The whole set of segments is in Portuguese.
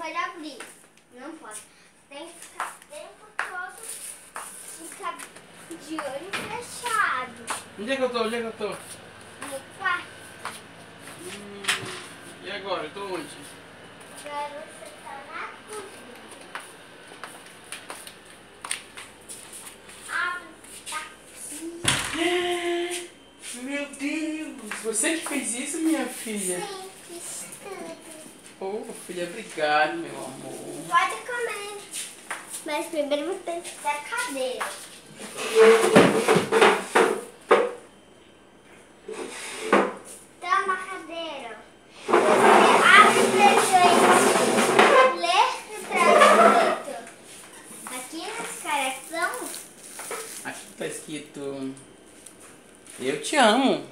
pode abrir. Não pode. Tem que ficar o tempo todo ficar de olho fechado. Onde é que eu tô? Onde é que eu tô? No quarto. E agora? Eu tô onde? Agora você tá na cozinha. Ah, tá aqui. Meu Deus! Você que fez isso, minha filha? Sim, fiz tudo. Oh, filha, obrigado, meu amor. Pode comer. Mas primeiro você tem que ter a cadeira. Toma a cadeira. Abre o presente. Lê o traduzido. Aqui nesse careção. Aqui tá escrito: eu te amo.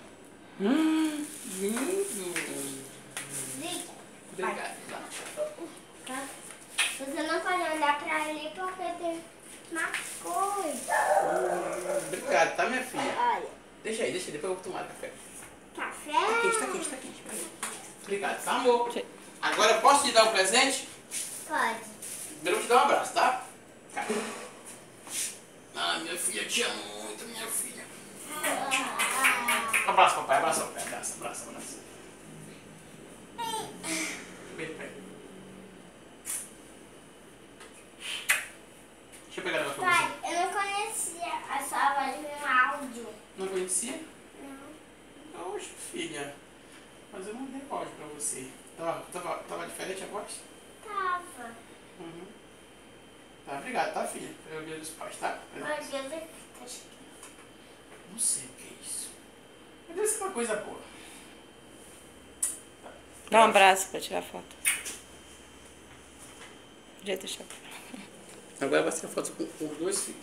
Lindo. Diga. Obrigado. Tá? Você não pode olhar pra ali porque tem mais coisa. Obrigado, tá, minha filha? Olha. Deixa aí, depois eu vou tomar café. Café. Tá quente, tá quente, tá quente. Peraí. Obrigado, tá, amor? Agora eu posso te dar um presente? Pode. Primeiro eu vou te dar um abraço, tá? Cara. Ah, minha filha, eu te amo muito, minha filha. Abraço, papai, abraço, papai. Abraço. Vem, pai. Deixa eu pegar o negócio pra Pai, você. eu não conhecia a sua voz no áudio. Não conhecia? Não. Oxe, filha. Mas eu mandei áudio pra você. Tava diferente a voz? Tava. Uhum. Tá, obrigado, tá, filha? Pelo dia dos pais, tá? Mas eu tá escrito. Não sei o que é isso. Mas deve ser uma coisa boa. Tá. Dá um abraço pra tirar foto. Podia deixar. Agora vai ser foto com os dois filhos.